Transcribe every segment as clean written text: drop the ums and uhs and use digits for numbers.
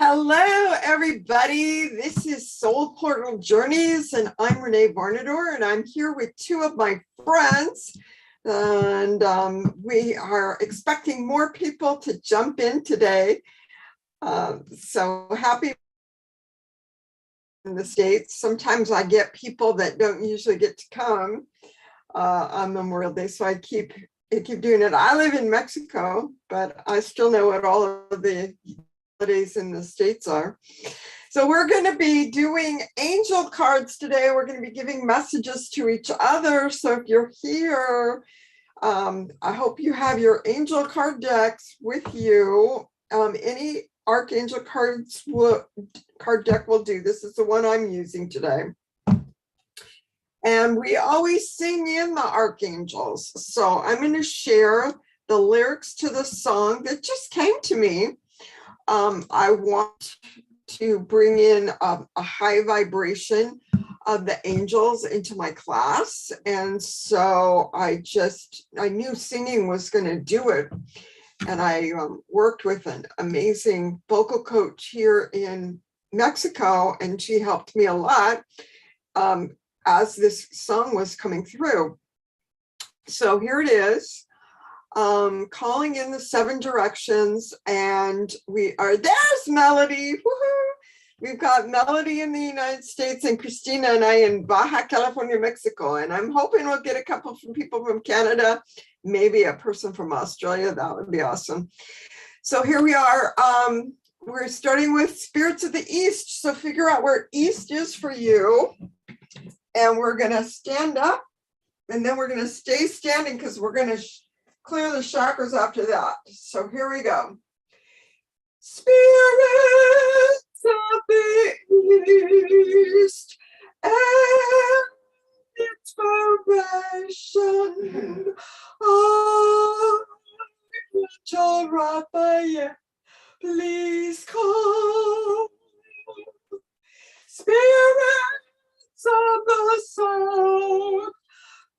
Hello, everybody. This is Soul Portal Journeys, and I'm Renee Varnador, and I'm here with two of my friends. And we are expecting more people to jump in today. So happy in the States. Sometimes I get people that don't usually get to come on Memorial Day, so I keep doing it. I live in Mexico, but I still know what all of the holidays in the States are. So we're going to be doing angel cards today. We're going to be giving messages to each other. So if you're here, I hope you have your angel card decks with you. Any Archangel card deck will do. This is the one I'm using today. And we always sing in the Archangels. So I'm going to share the lyrics to the song that just came to me. I want to bring in a high vibration of the angels into my class. And so I knew singing was going to do it. And I worked with an amazing vocal coach here in Mexico, and she helped me a lot as this song was coming through. So here it is. Calling in the 7 directions, and there's Melody. Woohoo! We've got Melody in the United States and Christina and I in Baja California, Mexico, and I'm hoping we'll get a couple from people from Canada, maybe a person from Australia. That would be awesome. So here we are. We're starting with Spirits of the East, so figure out where East is for you, and we're going to stand up, and then we're going to stay standing because we're going to clear the chakras after that. So here we go. Spirits of the East and inspiration. Archangel Raphael, please come. Spirits of the South,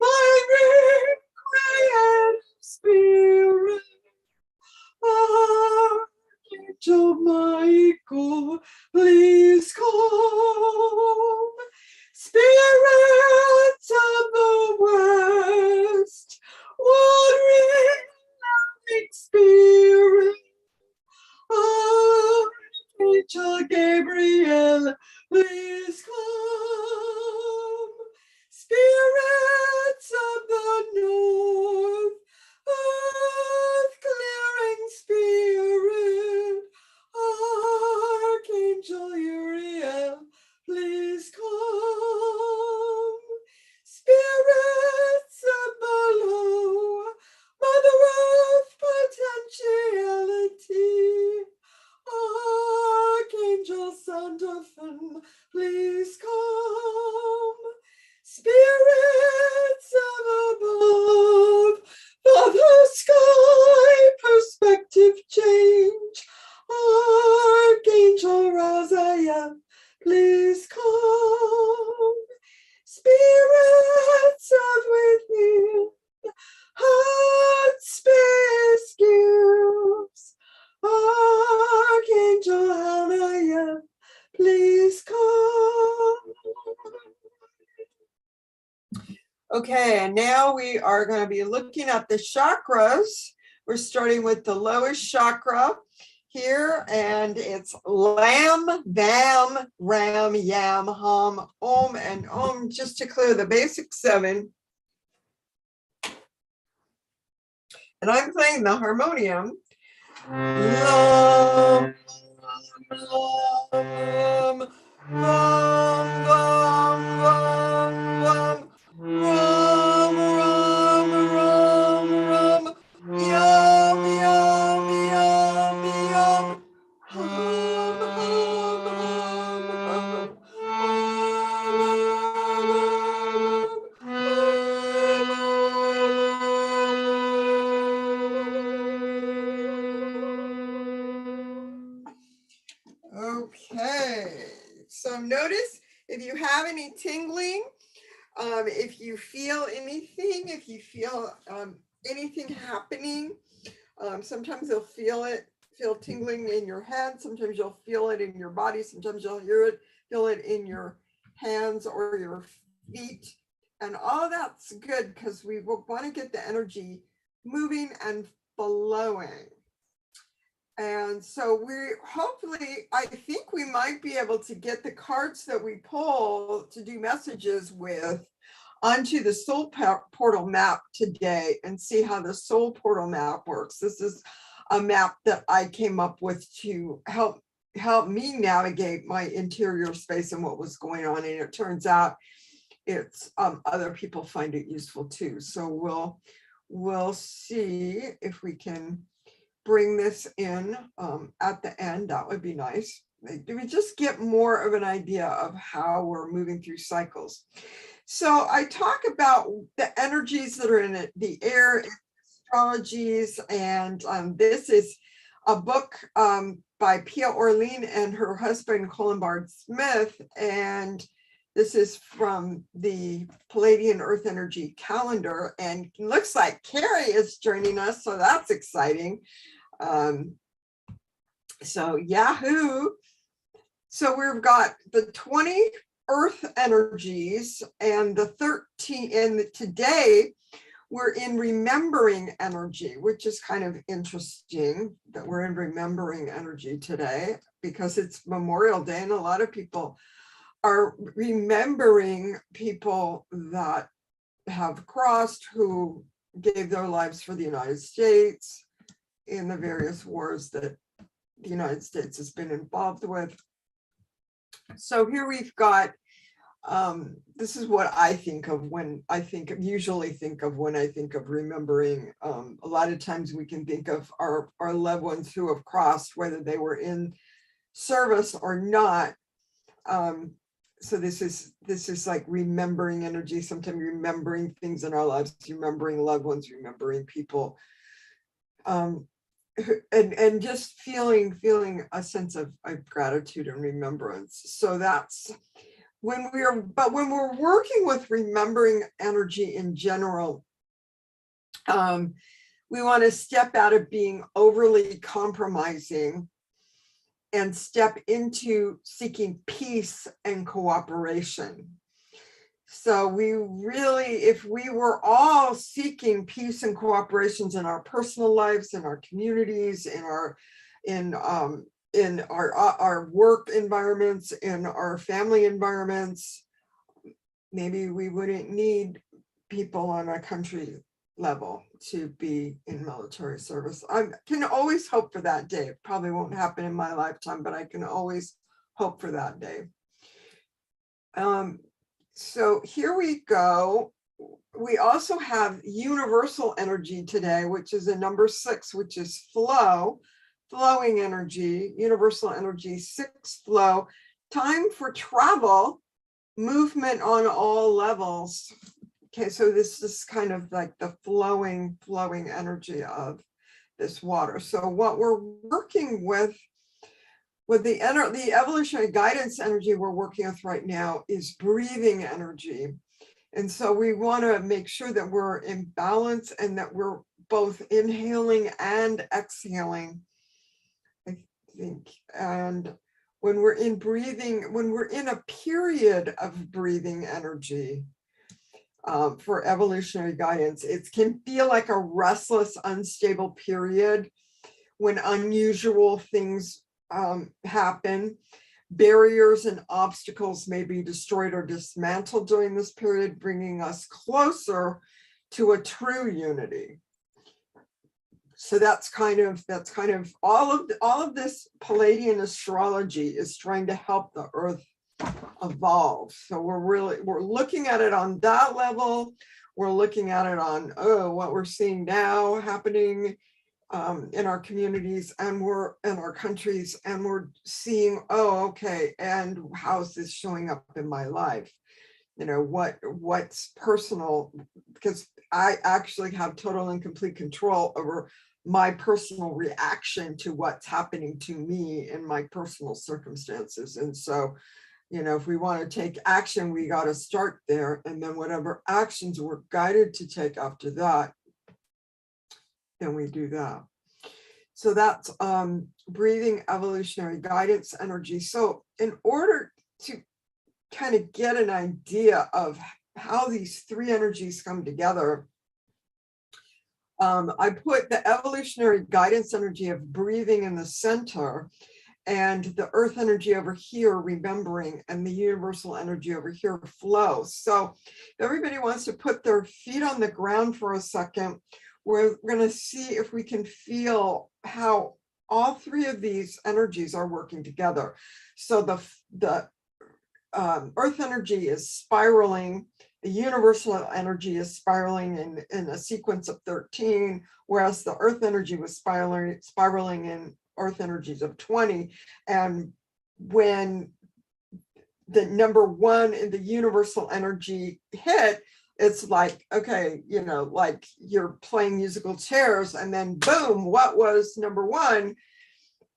my creative spirit, Archangel Michael, please come. Spirits of the West, watering spirit, Archangel Gabriel, please come. Spirits of the North, earth clearing spirit, Archangel Uriel, please come. Spirits of the low, Mother Earth potentiality, Archangel Sandalphon, please come. Spirits of above, Father Sky, perspective change, Archangel Raziel, please come. Spirits of within, heart space gives, Archangel Hanniel, please come. Okay, and now we are going to be looking at the chakras. We're starting with the lowest chakra here, and it's Lam, Vam, Ram, Yam, Hum, Om, and Om, just to clear the basic 7. And I'm playing the harmonium. Lam, Lam, Ram, Vam, Vam, Vam. Ram, Ram, Ram, Ram, Yum, Yum, Yum, Yum, Hum, Hum, hum. Okay, so notice if you have any tingling, if you feel anything, if you feel anything happening, sometimes you'll feel feel tingling in your head. Sometimes you'll feel it in your body. Sometimes you'll feel it in your hands or your feet. And all that's good because we want to get the energy moving and flowing. And so I think we might be able to get the cards that we pull to do messages with onto the soul portal map today and see how the soul portal map works. This is a map that I came up with to help me navigate my interior space and what was going on. And it turns out it's other people find it useful too. So we'll see if we can bring this in at the end. That would be nice. We just get more of an idea of how we're moving through cycles. So I talk about the energies that are in the air, astrologies, and this is a book by Pia Orlean and her husband Colin Bard Smith, and this is from the Palladian Earth Energy calendar, and it looks like Carrie is joining us, so that's exciting. So Yahoo! So we've got the 20 Earth energies and the 13, and today we're in remembering energy, which is kind of interesting that we're in remembering energy today because it's Memorial Day and a lot of people are remembering people that have crossed, who gave their lives for the United States in the various wars that the United States has been involved with. So here we've got, this is what I think of when I usually think of when I think of remembering. A lot of times we can think of our loved ones who have crossed, whether they were in service or not. So this is like remembering energy, sometimes remembering things in our lives, remembering loved ones, remembering people, and just feeling a sense of gratitude and remembrance. So that's when we're working with remembering energy in general, we want to step out of being overly compromising and step into seeking peace and cooperation. So we really, if we were all seeking peace and cooperations in our personal lives, in our communities, in our work environments, in our family environments, maybe we wouldn't need people on a country level to be in military service. I can always hope for that day. It probably won't happen in my lifetime, but I can always hope for that day. So here we go. We also have universal energy today, which is a number 6, which is flowing energy, universal energy, 6 flow, time for travel, movement on all levels. Okay, so this is kind of like the flowing energy of this water. So what we're working with the evolutionary guidance energy we're working with right now is breathing energy. And so we want to make sure that we're in balance and that we're both inhaling and exhaling, I think. And when we're in breathing, when we're in a period of breathing energy, for evolutionary guidance, it can feel like a restless, unstable period when unusual things happen. Barriers and obstacles may be destroyed or dismantled during this period, bringing us closer to a true unity. So that's kind of all of this Palladian astrology is trying to help the earth evolve. So we're looking at it on that level. We're looking at it on what we're seeing now happening in our communities and we're in our countries, and we're seeing, okay, and how's this showing up in my life? You know, what's personal, because I actually have total and complete control over my personal reaction to what's happening to me in my personal circumstances. And so, you know, if we want to take action, we got to start there. And then whatever actions we're guided to take after that, then we do that. So that's breathing evolutionary guidance energy. So in order to kind of get an idea of how these three energies come together, I put the evolutionary guidance energy of breathing in the center, and the earth energy over here, remembering, and the universal energy over here, flow. So if everybody wants to put their feet on the ground for a second, we're going to see if we can feel how all three of these energies are working together. So the earth energy is spiraling, the universal energy is spiraling in a sequence of 13, whereas the earth energy was spiraling in earth energies of 20. And when the number one in the universal energy hit, it's like, okay, you know, like you're playing musical chairs, and then boom, what was number one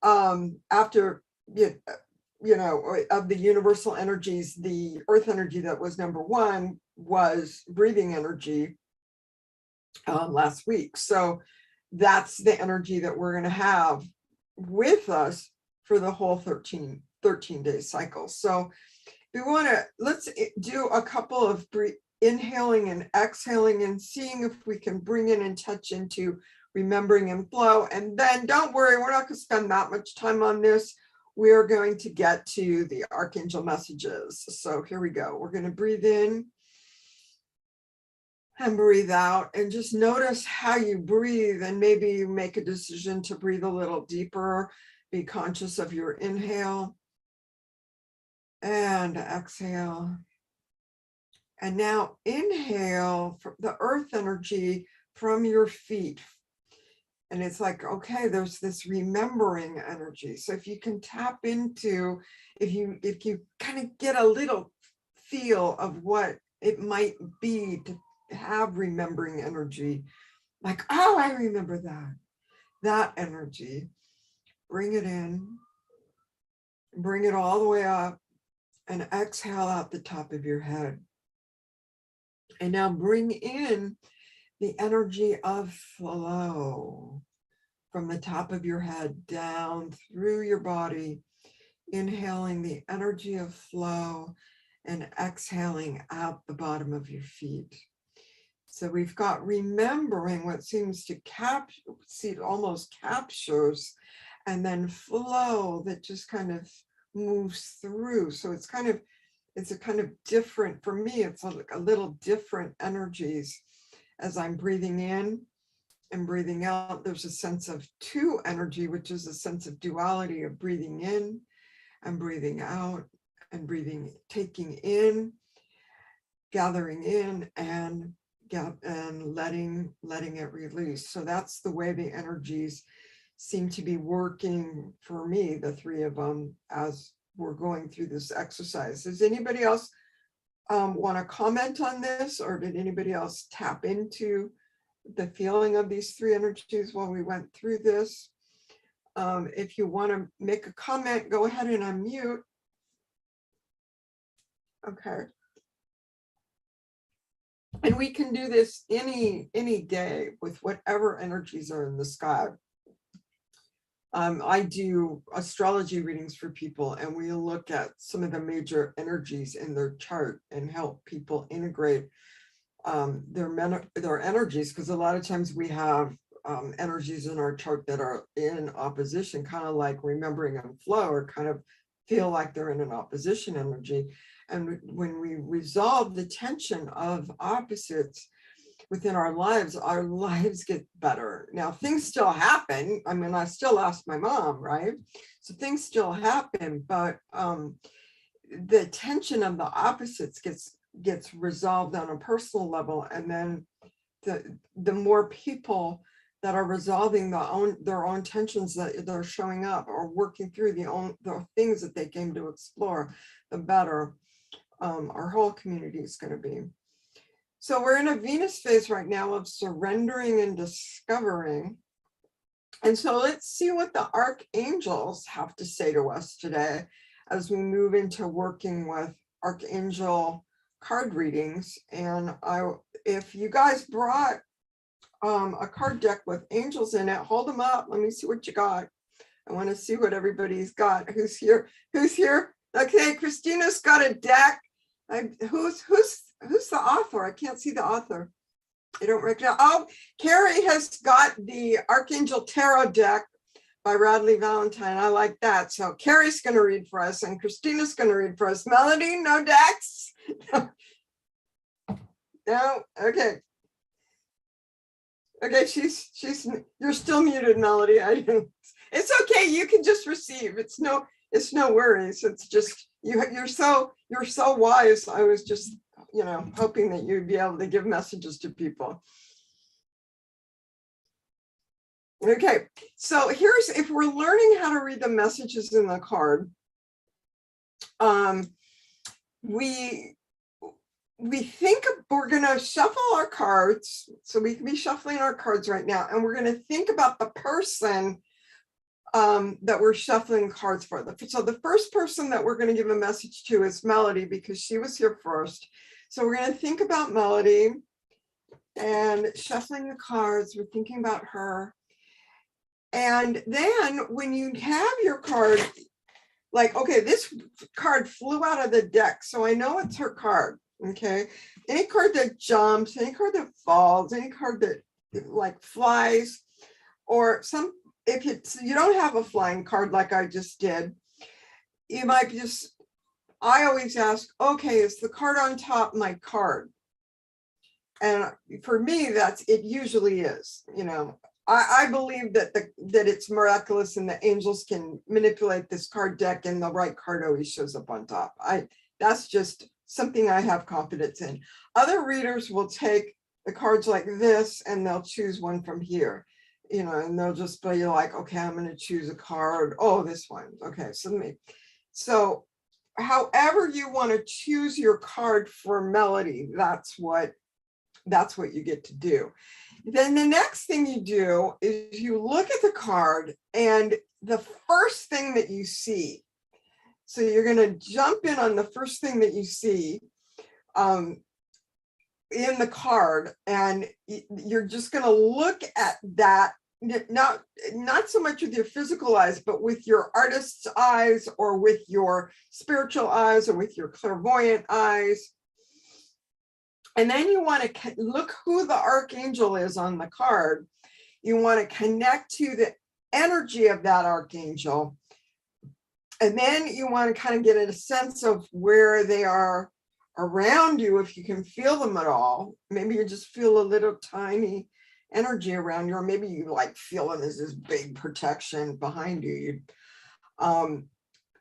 after, you know, of the universal energies, the earth energy that was number one was breathing energy last week. So that's the energy that we're going to have with us for the whole 13-day cycle. So we want to, let's do a couple of inhaling and exhaling and seeing if we can bring in and touch into remembering and flow. And then don't worry, we're not going to spend that much time on this. We're going to get to the Archangel messages. So here we go. We're going to breathe in and breathe out, and just notice how you breathe, and maybe you make a decision to breathe a little deeper. Be conscious of your inhale and exhale. And now inhale the earth energy from your feet. And it's like, okay, there's this remembering energy. So if you can tap into, if you kind of get a little feel of what it might be to have remembering energy, like, oh, I remember that energy, bring it in, bring it all the way up, and exhale out the top of your head. And now bring in the energy of flow from the top of your head down through your body, inhaling the energy of flow and exhaling out the bottom of your feet. So we've got remembering, what seems to almost captures, and then flow that just kind of moves through. So it's a kind of different, for me, it's like a little different energies. As I'm breathing in and breathing out, there's a sense of two energy, which is a sense of duality of breathing in and breathing out, and taking in, gathering in, and letting it release. So that's the way the energies seem to be working for me, the three of them, as we're going through this exercise. Does anybody else want to comment on this, or did anybody else tap into the feeling of these three energies while we went through this? If you want to make a comment, go ahead and unmute. Okay. And we can do this any day with whatever energies are in the sky. I do astrology readings for people, and we look at some of the major energies in their chart and help people integrate their energies, because a lot of times we have energies in our chart that are in opposition, kind of like remembering and flow, or kind of feel like they're in an opposition energy. And when we resolve the tension of opposites within our lives get better. Now, things still happen. I mean, I still lost my mom, right? So things still happen, but the tension of the opposites gets resolved on a personal level. And then the more people that are resolving their own tensions that they're showing up, or working through the things that they came to explore, the better our whole community is going to be. So we're in a Venus phase right now of surrendering and discovering. And so let's see what the Archangels have to say to us today as we move into working with Archangel card readings. And if you guys brought a card deck with angels in it. Hold them up. Let me see what you got. I want to see what everybody's got. Who's here? Who's here? Okay, Christina's got a deck. Who's the author? I can't see the author. I don't recognize. Oh, Carrie has got the Archangel Tarot deck by Radley Valentine. I like that. So Carrie's going to read for us, and Christina's going to read for us. Melody, no decks? No? Okay. Okay, you're still muted, Melody. It's okay. You can just receive. It's no worries. It's just you're so wise. I was just, hoping that you'd be able to give messages to people. Okay, so if we're learning how to read the messages in the card, we think we're going to shuffle our cards. So we can be shuffling our cards right now, and we're going to think about the person that we're shuffling cards for. So the first person that we're going to give a message to is Melody, because she was here first. So we're going to think about Melody and shuffling the cards. We're thinking about her. And then when you have your card, like, okay, this card flew out of the deck, so I know it's her card. Okay, any card that jumps, any card that falls, any card that like flies, or if you don't have a flying card like I just did, you might I always ask, okay, is the card on top my card? And for me, it usually is. I believe that it's miraculous and the angels can manipulate this card deck, and the right card always shows up on top. That's just something I have confidence in. Other readers will take the cards like this and they'll choose one from here, and they'll just be like, okay, I'm going to choose a card. Oh, this one. Okay, so however you want to choose your card for Melody, that's what you get to do. Then the next thing you do is you look at the card, and the first thing that you see, so you're going to jump in on the first thing that you see in the card, and you're just going to look at that, not so much with your physical eyes, but with your artist's eyes, or with your spiritual eyes, or with your clairvoyant eyes. And then you want to look who the archangel is on the card. You want to connect to the energy of that archangel. And then you want to kind of get a sense of where they are around you, if you can feel them at all. Maybe you just feel a little tiny energy around you, or maybe you like feel them as this big protection behind you. And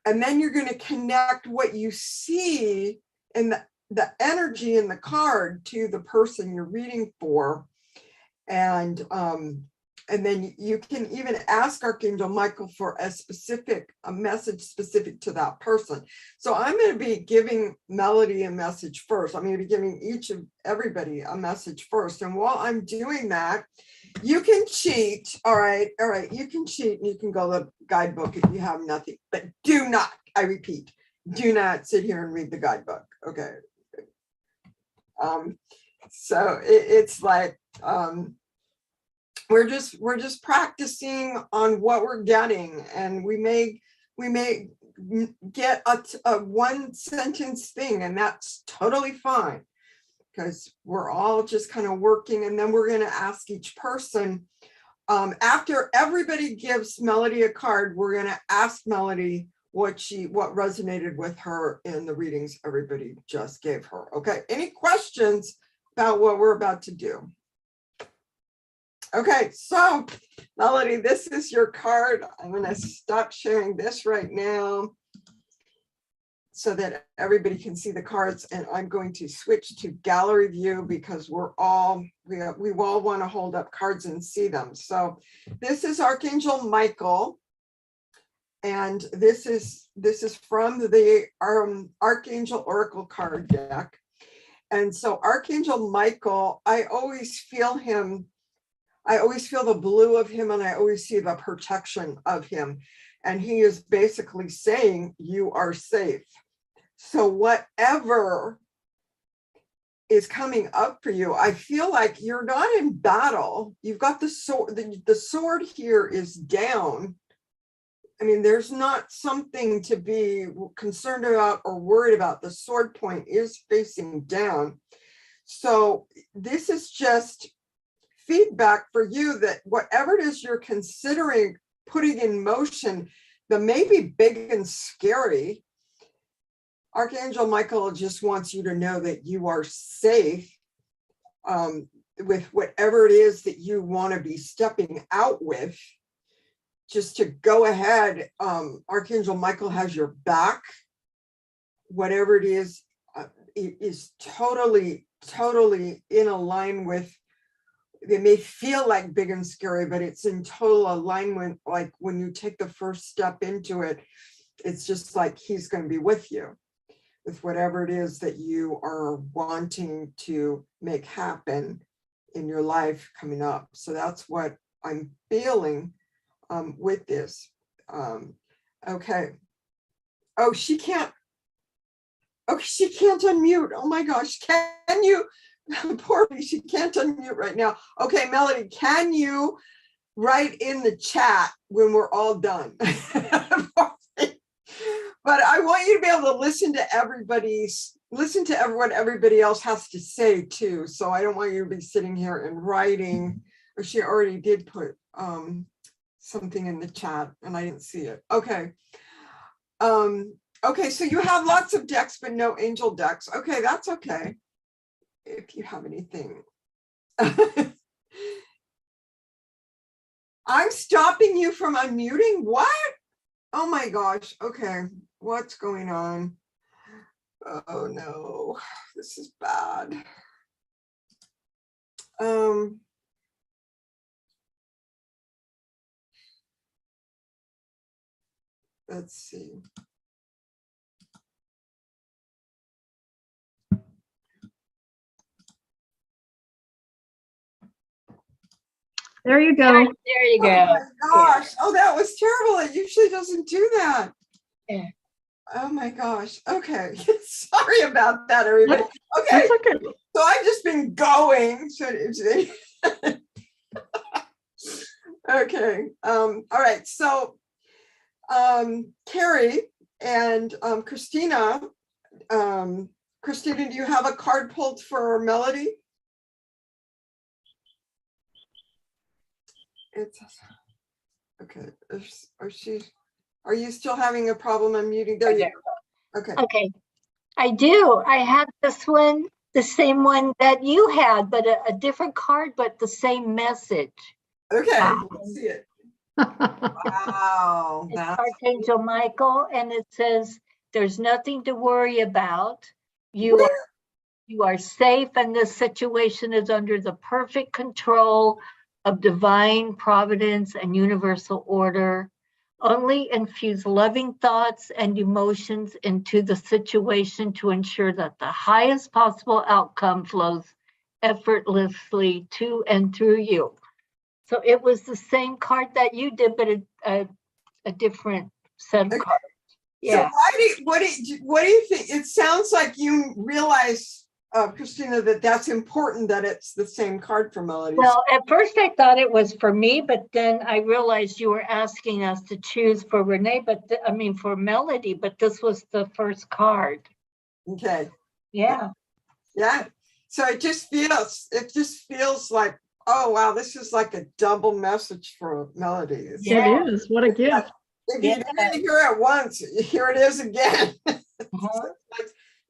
then you're going to connect what you see in the energy in the card to the person you're reading for. And then you can even ask Archangel Michael for a message specific to that person. So I'm going to be giving Melody a message first. I'm going to be giving everybody a message first. And while I'm doing that, you can cheat. All right. You can cheat, and you can go to the guidebook if you have nothing, but do not, I repeat, do not sit here and read the guidebook. Okay. So it's like, we're just practicing on what we're getting, and we may get a one sentence thing, and that's totally fine, because we're all just kind of working. And then we're going to ask each person, after everybody gives Melody a card, we're going to ask Melody what resonated with her in the readings everybody just gave her. Okay, any questions about what we're about to do? Okay, so Melody, this is your card. I'm going to stop sharing this right now so that everybody can see the cards, and I'm going to switch to gallery view, because we all want to hold up cards and see them. So this is Archangel Michael, and this is from the Archangel Oracle card deck. And so Archangel Michael, I always feel the blue of him, and I always see the protection of him. And he is basically saying, you are safe. So whatever is coming up for you. I feel like you're not in battle. You've got the sword. The sword here is down. I mean, there's not something to be concerned about or worried about. The sword point is facing down. So this is just feedback for you that whatever it is you're considering putting in motion that may be big and scary, Archangel Michael just wants you to know that you are safe with whatever it is that you want to be stepping out with. Just to go ahead, Archangel Michael has your back. Whatever it is totally in line with, it may feel like big and scary, but it's in total alignment. Like when you take the first step into it, it's just like he's going to be with you with whatever it is that you are wanting to make happen in your life coming up. So that's what I'm feeling with this. Okay. Oh, she can't unmute. Oh my gosh. Can you, poor me, she can't unmute right now. Okay, Melody, can you write in the chat when we're all done? But I want you to be able to listen to what everybody else has to say too. So I don't want you to be sitting here and writing, or she already did put something in the chat and I didn't see it. Okay. Okay, so you have lots of decks, but no angel decks. Okay, that's okay. If you have anything. I'm stopping you from unmuting? What? Oh my gosh. Okay, what's going on? Oh no, this is bad. Let's see. There you go. There you go. Oh my gosh. Oh, that was terrible. It usually doesn't do that. Yeah. Oh my gosh. Okay. Sorry about that, everybody. Okay. That's okay. So I've just been going. Okay. All right. So Carrie and Christina, Christina, do you have a card pulled for Melody? It's okay. Are you still having a problem unmuting? There you go. Okay. Okay. I do. I have this one, the same one that you had, but a different card, but the same message. Okay. Let's see it. Wow. It's Archangel Michael, and it says, "There's nothing to worry about. You are safe, and this situation is under the perfect control of divine providence and universal order. Only infuse loving thoughts and emotions into the situation to ensure that the highest possible outcome flows effortlessly to and through you." So it was the same card that you did, but a different set of cards. Yeah. So what do you think? It sounds like you realize, Christina, that's important that it's the same card for Melody. Well, at first I thought it was for me, but then I realized you were asking us to choose for Renee, for Melody, but this was the first card. Okay. Yeah. Yeah. So it just feels like, oh wow, this is like a double message for Melody. It is. What a gift. If you didn't hear it once, here it is again.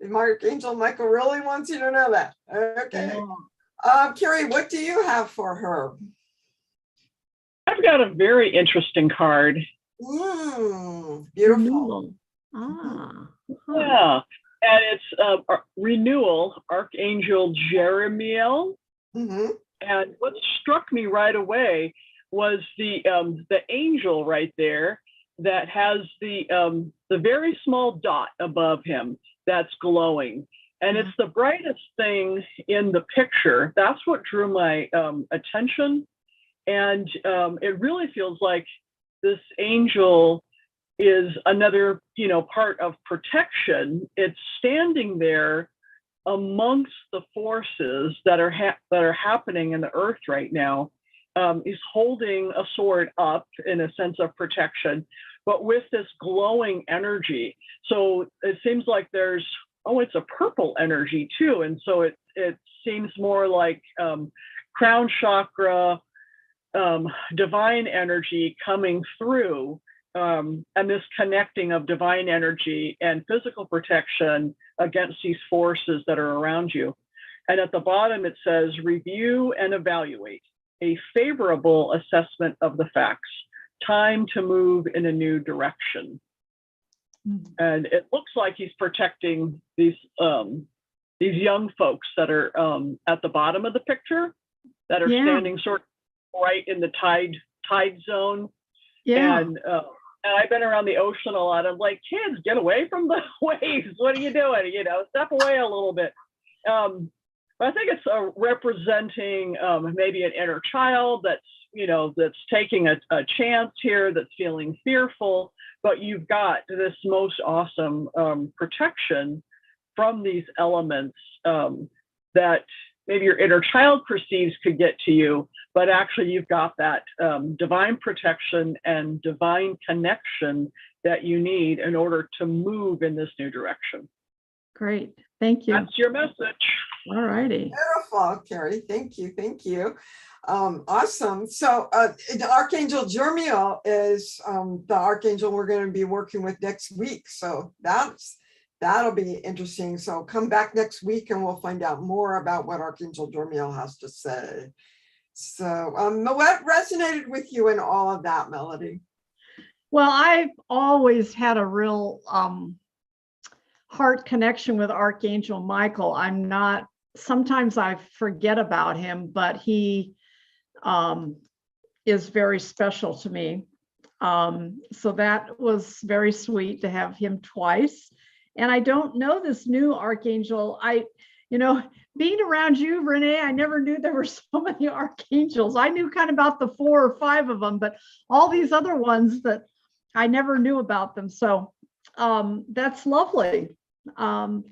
My Archangel Michael really wants you to know that. Okay. Carrie, what do you have for her? I've got a very interesting card. Beautiful. Yeah. And it's Renewal, Archangel Germiel. And what struck me right away was the angel right there that has the very small dot above him that's glowing. And it's the brightest thing in the picture. That's what drew my attention. And it really feels like this angel is another, part of protection. It's standing there amongst the forces that are happening in the earth right now, is holding a sword up in a sense of protection, but with this glowing energy. So it seems like there's, it's a purple energy too. And so it seems more like crown chakra, divine energy coming through, and this connecting of divine energy and physical protection against these forces that are around you. And at the bottom, it says, review and evaluate a favorable assessment of the facts. Time to move in a new direction. Mm-hmm. And it looks like he's protecting these young folks that are at the bottom of the picture, that are standing sort of right in the tide zone. Yeah. And I've been around the ocean a lot. I'm like, kids, get away from the waves. What are you doing? Step away a little bit. But I think it's representing maybe an inner child that's taking a chance here, that's feeling fearful, but you've got this most awesome protection from these elements that maybe your inner child perceives could get to you, but actually you've got that divine protection and divine connection that you need in order to move in this new direction. Great, thank you. That's your message. All righty. Beautiful, Carrie. Thank you. Thank you. Awesome. So the Archangel Germiel is the Archangel we're going to be working with next week. So that'll be interesting. So come back next week and we'll find out more about what Archangel Germiel has to say. So what resonated with you in all of that, Melody? Well, I've always had a real heart connection with Archangel Michael. Sometimes I forget about him, but he is very special to me. So that was very sweet to have him twice. And I don't know this new Archangel. Being around you, Renee, I never knew there were so many Archangels. I knew kind of about the 4 or 5 of them, but all these other ones that I never knew about them. So that's lovely. Have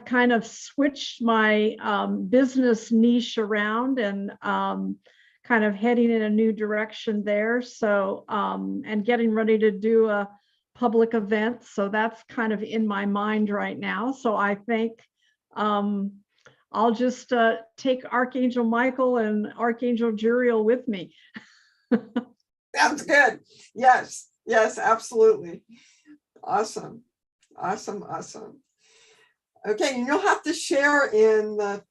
kind of switched my business niche around and kind of heading in a new direction there. So and getting ready to do a public event. So that's kind of in my mind right now. So I think I'll just take Archangel Michael and Archangel Uriel with me. Sounds good. Yes, absolutely. Awesome. Okay, and you'll have to share in the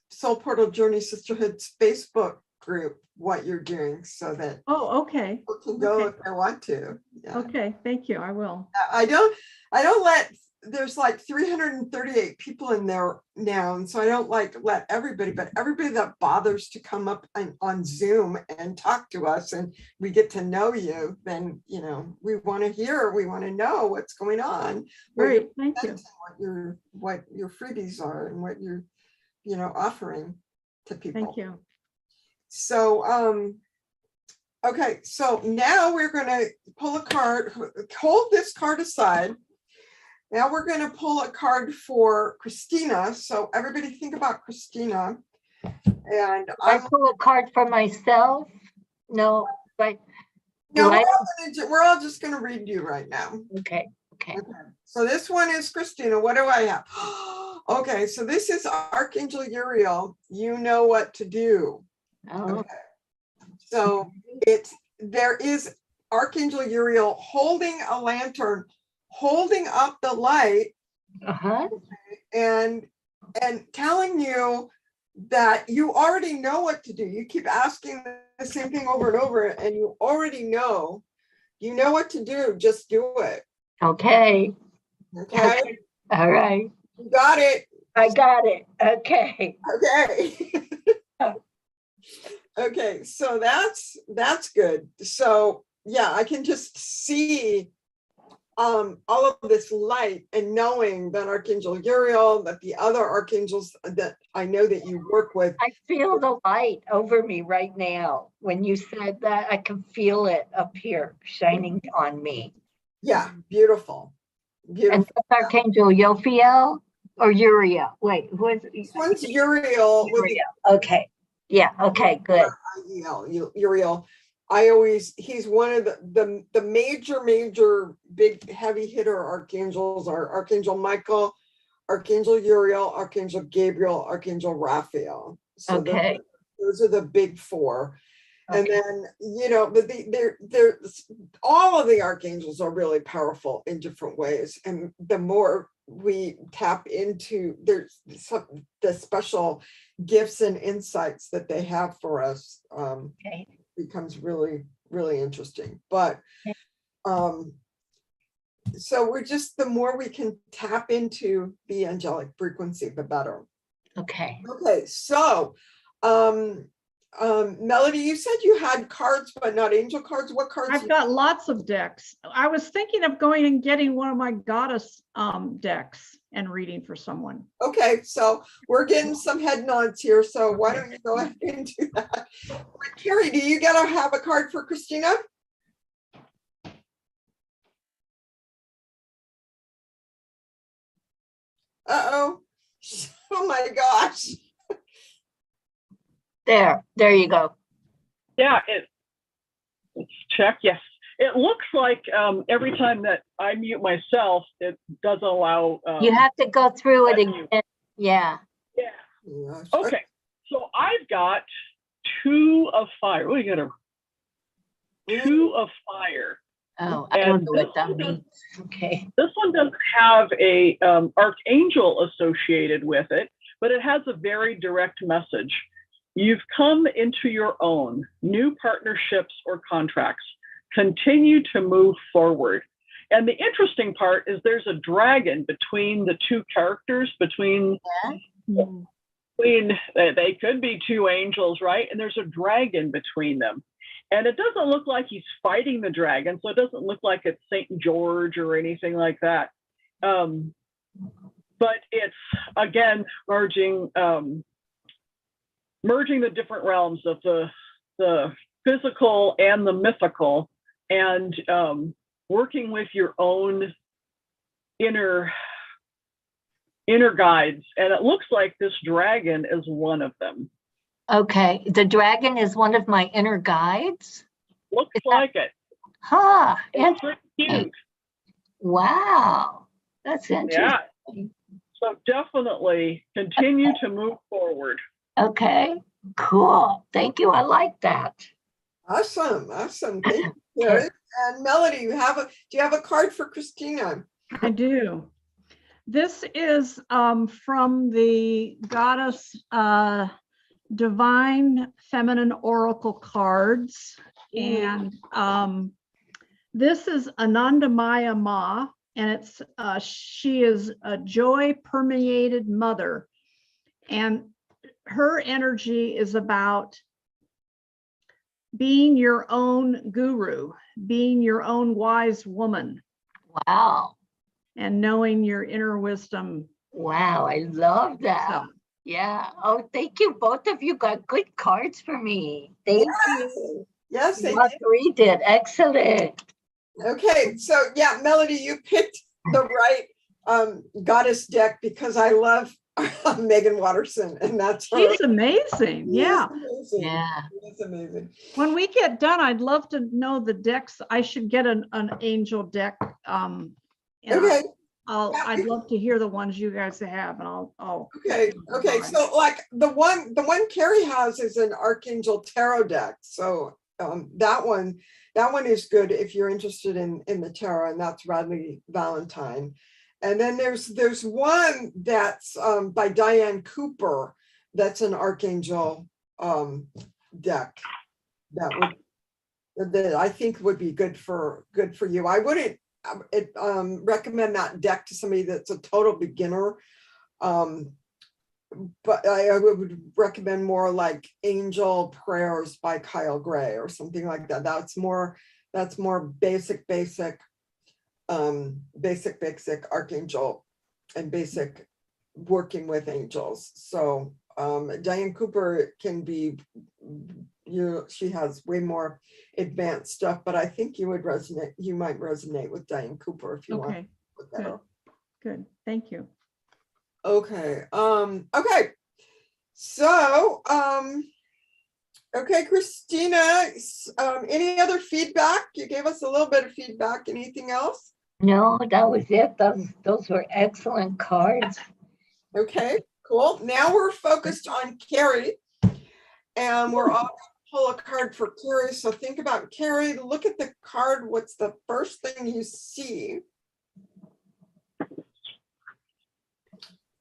Soul Portal Journey Sisterhood's Facebook group what you're doing so that okay, people can go if they want to. Yeah. Okay, thank you. I will. I don't let, there's like 338 people in there now, and so I don't let everybody, but everybody that bothers to come up on Zoom and talk to us and we get to know you, then we want to know what's going on. Great, thank you. What your freebies are and what you're offering to people. Thank you. So okay, so now we're going to pull a card. Hold this card aside. Now we're going to pull a card for Christina. So everybody think about Christina. And I pull a card for myself. No, right? No, we're all just going to read you right now. Okay. So this one is Christina. What do I have? Okay, so this is Archangel Uriel. You know what to do. Oh. Okay. So there is Archangel Uriel holding a lantern, holding up the light, and telling you that you already know what to do. You keep asking the same thing over and over, and you already know. You know what to do. Just do it. Okay. All right. You got it. I got it. Okay. Okay, so that's good. So yeah, I can just see all of this light, and knowing that Archangel Uriel, that the other archangels that I know that you work with. I feel the light over me right now. When you said that, I can feel it up here shining on me. Yeah, beautiful. Beautiful. And that's Archangel Jophiel or Uriel. Wait, who is This one's Uriel. Uriel. Okay. Yeah. Okay. Good. Uriel. He's one of the major big heavy hitter archangels are Archangel Michael, Archangel Uriel, Archangel Gabriel, Archangel Raphael. So Okay. those are the big four. Okay. And then, you know, but they're all of the archangels are really powerful in different ways. And the more we tap into the special gifts and insights that they have for us, Okay. becomes really, really interesting. But so we're just, the more we can tap into the angelic frequency, the better. Okay. Okay, so Melody, you said you had cards, but not angel cards. What cards? I've got lots of decks. I was thinking of going and getting one of my goddess decks and reading for someone. Okay, so we're getting some head nods here. So why don't you go ahead and do that? Carrie, do you gotta have a card for Christina? Uh-oh. Oh my gosh. There you go. Yeah, let's check. Yes, it looks like every time that I mute myself, it doesn't allow. You have to go through it again. Yeah. Yeah. Gosh. Okay. So I've got 2 of fire. We got a 2 of fire. Oh, I don't know what that means. Okay. This one doesn't have a archangel associated with it, but it has a very direct message. You've come into your own new partnerships or contracts. Continue to move forward. And the interesting part is there's a dragon between the 2 characters, between they could be 2 angels, right? And there's a dragon between them. And it doesn't look like he's fighting the dragon, so it doesn't look like it's St. George or anything like that. But it's, again, merging the different realms of the physical and the mythical, and working with your own inner guides. And it looks like this dragon is one of them. Okay. The dragon is one of my inner guides. Looks like it. Huh. It's pretty cute. Wow. That's interesting. Yeah. So definitely continue to move forward. Okay. Cool. Thank you. I like that. Awesome. Thank you. Okay. And Melody, do you have a card for Christina? I do. This is from the goddess Divine Feminine Oracle cards. And this is Anandamaya Ma, and it's she is a joy permeated mother. And her energy is about being your own guru, being your own wise woman. Wow. And knowing your inner wisdom. Wow, I love that. So, yeah. Oh, thank you. Both of you got good cards for me. Thank you. Yes, you must read it. Excellent. Okay, so yeah, Melody, you picked the right goddess deck because I love Megan Watterson, and that's her. She's amazing. Yeah. Amazing. Yeah. It's amazing. When we get done, I'd love to know the decks. I should get an angel deck. Okay. I'd love to hear the ones you guys have, and I'll. Okay. So like the one Carrie has is an Archangel Tarot deck. So that one is good if you're interested in the tarot, and that's Radley Valentine. And then there's one that's by Diane Cooper. That's an Archangel deck that I think would be good for you. I wouldn't recommend that deck to somebody that's a total beginner, but I would recommend more like Angel Prayers by Kyle Gray or something like that. That's more basic. basic archangel and basic working with angels. So Diane Cooper can be, she has way more advanced stuff, but I think you might resonate with Diane Cooper if you want to look at her. Good, thank you. Okay, okay. So, okay, Christina, any other feedback? You gave us a little bit of feedback. Anything else? No, that was it. Those were excellent cards. Okay, cool. Now we're focused on Carrie, and we're all going to pull a card for Carrie. So think about Carrie. Look at the card. What's the first thing you see?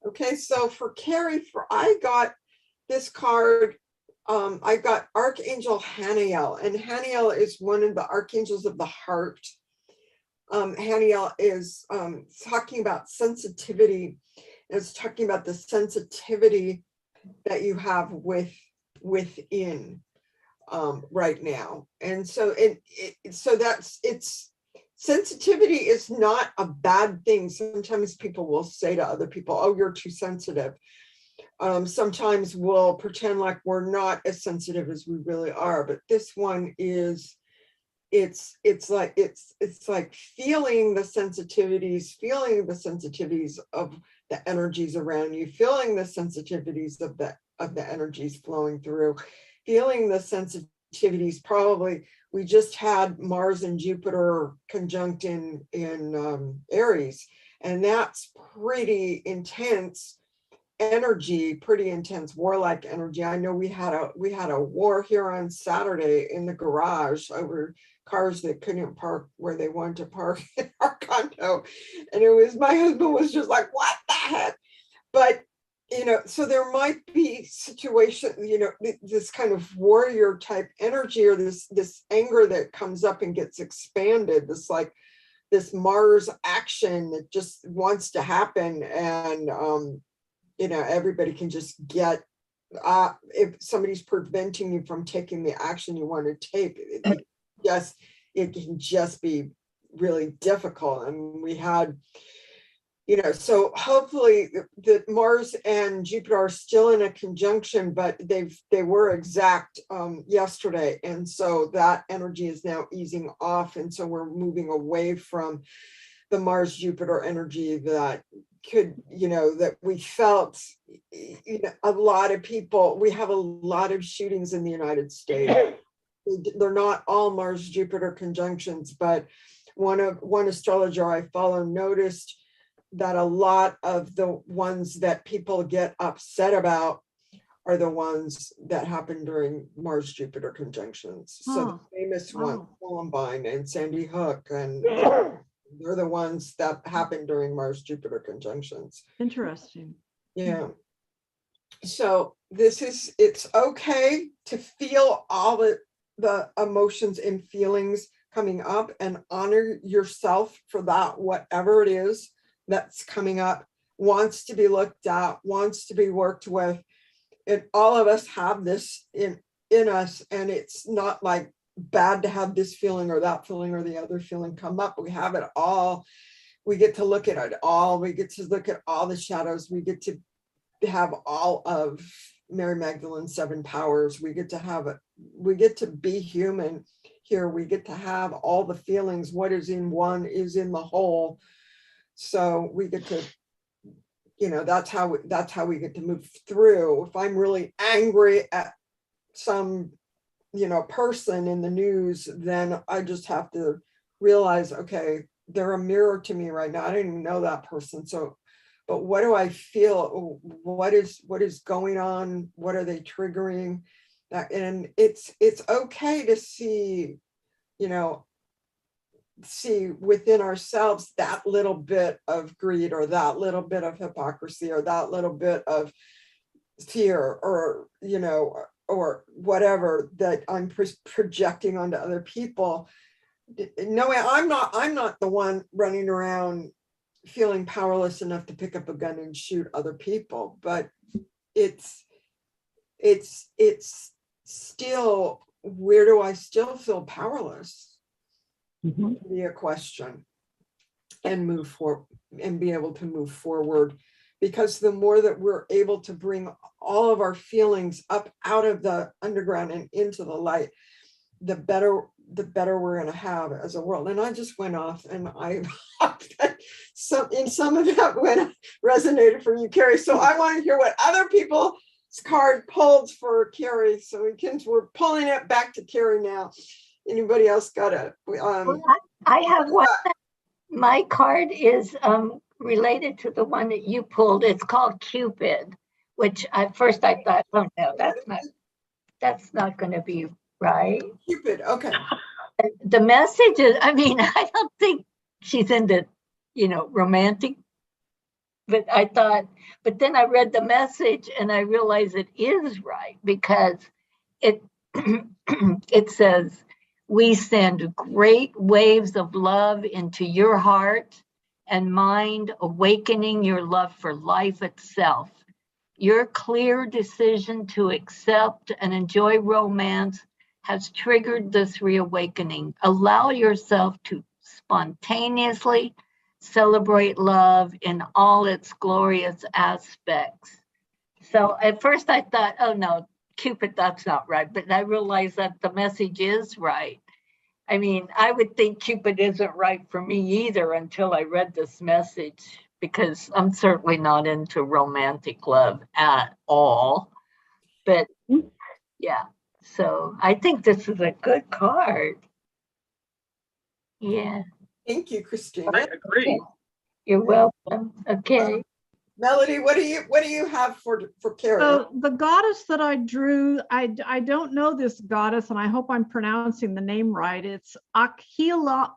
Okay, so for Carrie, I got this card. I got Archangel Hanniel, and Hanniel is one of the archangels of the heart. Hanniel is talking about sensitivity. It's talking about the sensitivity that you have within right now. And so it's sensitivity is not a bad thing. Sometimes people will say to other people, oh, you're too sensitive. Sometimes we'll pretend like we're not as sensitive as we really are, but this one is, it's like feeling the sensitivities of the energies around you, feeling the sensitivities of the energies flowing through, feeling the sensitivities. Probably we just had Mars and Jupiter conjunct in Aries, and that's pretty intense energy, pretty intense warlike energy. I know we had a war here on Saturday in the garage over cars that couldn't park where they wanted to park in our condo, and it was, my husband was just like, what the heck? But so there might be situation, this kind of warrior type energy, or this anger that comes up and gets expanded, this Mars action that just wants to happen. And everybody can just get, if somebody's preventing you from taking the action you want to take, it can just be really difficult. And we had, so hopefully the Mars and Jupiter are still in a conjunction, but they were exact yesterday. And so that energy is now easing off. And so we're moving away from the Mars Jupiter energy that could, that we felt, a lot of people, we have a lot of shootings in the United States. They're not all Mars Jupiter conjunctions, but one astrologer I follow noticed that a lot of the ones that people get upset about are the ones that happen during Mars Jupiter conjunctions. So the famous one, Columbine and Sandy Hook, and they're the ones that happen during Mars Jupiter conjunctions. Interesting. Yeah. So it's okay to feel all the emotions and feelings coming up, and honor yourself for that, whatever it is that's coming up, wants to be looked at, wants to be worked with. And all of us have this in us, and it's not like bad to have this feeling or that feeling or the other feeling come up. We have it all. We get to look at it all. We get to look at all the shadows. We get to have all of Mary Magdalene's 7 powers. We get to have it. We get to be human here. We get to have all the feelings. What is in one is in the whole. So we get to, that's how we get to move through. If I'm really angry at some, person in the news, then I just have to realize, okay, they're a mirror to me right now. I didn't even know that person. So, but what do I feel? What is going on? What are they triggering? And it's okay to see, see within ourselves that little bit of greed, or that little bit of hypocrisy, or that little bit of fear, or or whatever that I'm projecting onto other people. No, I'm not the one running around feeling powerless enough to pick up a gun and shoot other people, but it's still, where do I still feel powerless? Be a question. and move forward and be able to move forward. Because the more that we're able to bring all of our feelings up out of the underground and into the light, the better we're going to have as a world. And I just went off, and I some of that resonated for you, Carrie. So I want to hear what other people's card pulled for Carrie. So we're pulling it back to Carrie now. Anybody else got it? I have one. My card is related to the one that you pulled. It's called Cupid, which at first I thought, oh no, that's not going to be right. Cupid, okay. The message is, I mean, I don't think she's into, romantic, but then I read the message and I realized it is right, because it it says, we send great waves of love into your heart and mind, awakening your love for life itself. Your clear decision to accept and enjoy romance has triggered this reawakening. Allow yourself to spontaneously celebrate love in all its glorious aspects. So at first I thought, oh no, Cupid, that's not right. But I realized that the message is right. I mean, I would think Cupid isn't right for me either until I read this message, because I'm certainly not into romantic love at all. But yeah, so I think this is a good card. Yeah. Thank you, Christina. I agree. You're welcome. Okay. Melody, what do you have for Carrie? So the goddess that I drew, I don't know this goddess, and I hope I'm pronouncing the name right. It's Aquilanda,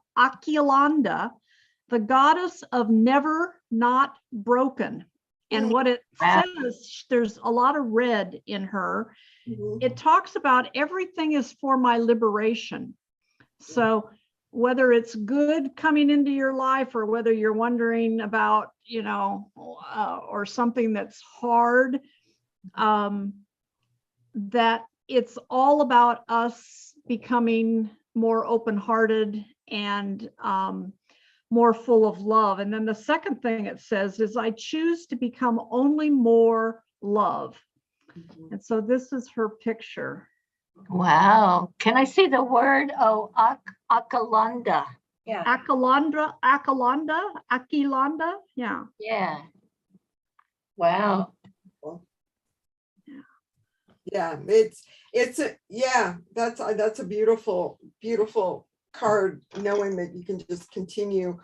the goddess of never not broken. And what it says, there's a lot of red in her. Mm-hmm. It talks about everything is for my liberation. So whether it's good coming into your life, or whether you're wondering about, or something that's hard, that it's all about us becoming more open-hearted and more full of love. And then the second thing it says is, I choose to become only more love. Mm-hmm. And so this is her picture. Wow. Can I see the word? Oh, Aquilanda. Yeah. Aquilanda. Yeah. Yeah. Wow. Yeah, that's a beautiful card, knowing that you can just continue,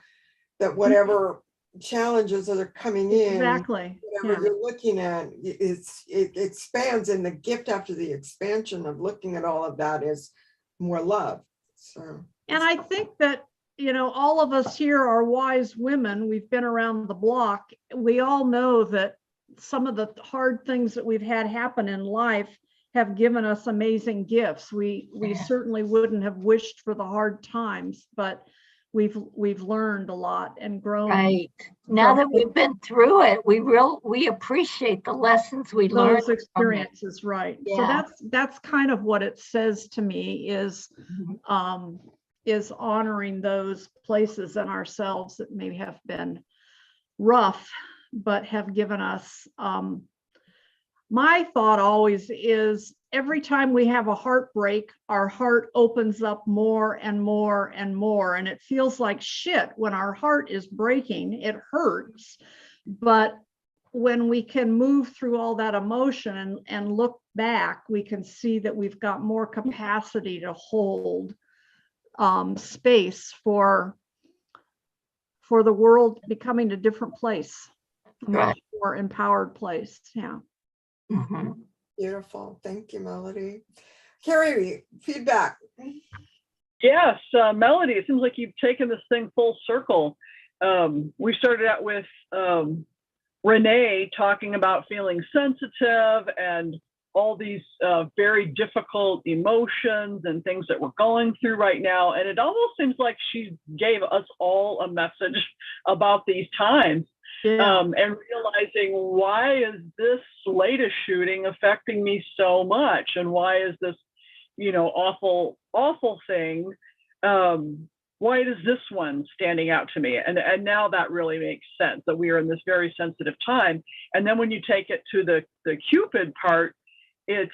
that whatever challenges that are coming in, exactly, whatever you're looking at, it expands, and the gift after the expansion of looking at all of that is more love. So, and I think that, all of us here are wise women. We've been around the block. We all know that some of the hard things that we've had happen in life have given us amazing gifts. We certainly wouldn't have wished for the hard times, but we've learned a lot and grown. Right. Now that we've been through it, we appreciate the lessons we learned. Those experiences, right. Yeah. So that's kind of what it says to me, is honoring those places in ourselves that maybe have been rough, but have given us, my thought always is, every time we have a heartbreak, our heart opens up more and more and more. And it feels like shit when our heart is breaking. It hurts. But when we can move through all that emotion and look back, we can see that we've got more capacity to hold space for the world becoming a different place, a much more empowered place. Yeah. Mm-hmm. Beautiful. Thank you, Melody. Carrie, feedback. Yes, Melody, it seems like you've taken this thing full circle. We started out with Renee talking about feeling sensitive and all these very difficult emotions and things that we're going through right now. And it almost seems like she gave us all a message about these times. Yeah. And realizing, why is this latest shooting affecting me so much? And why is this, awful thing? why is this one standing out to me? And now that really makes sense, that we are in this very sensitive time. And then when you take it to the Cupid part, it's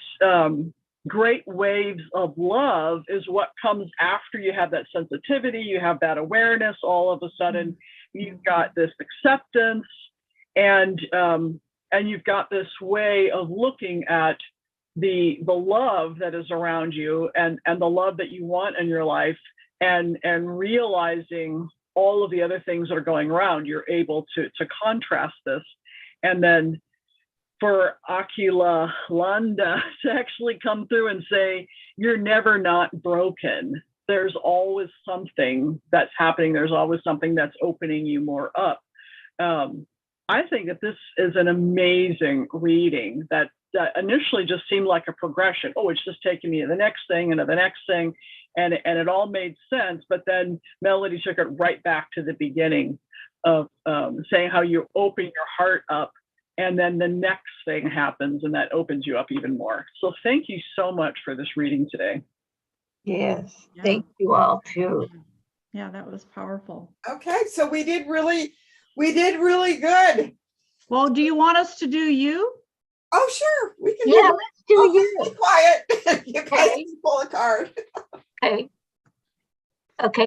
great waves of love is what comes after you have that sensitivity, you have that awareness. All of a sudden, you've got this acceptance, and you've got this way of looking at the love that is around you, and the love that you want in your life, and realizing all of the other things that are going around. You're able to contrast this, and then for Aquila Landa to actually come through and say, you're never not broken. There's always something that's happening. There's always something that's opening you more up. I think that this is an amazing reading that initially just seemed like a progression. Oh, it's just taking me to the next thing and to the next thing. And it all made sense. But then Melody took it right back to the beginning of saying how you open your heart up, and then the next thing happens, and that opens you up even more. So thank you so much for this reading today. Yes, Yeah. thank you all too. Yeah, that was powerful. Okay, so we did really good. Well, do you want us to do you? Oh, sure, we can. Yeah, do let's do you. Be quiet. You guys Okay. can pull a card. Okay. Okay.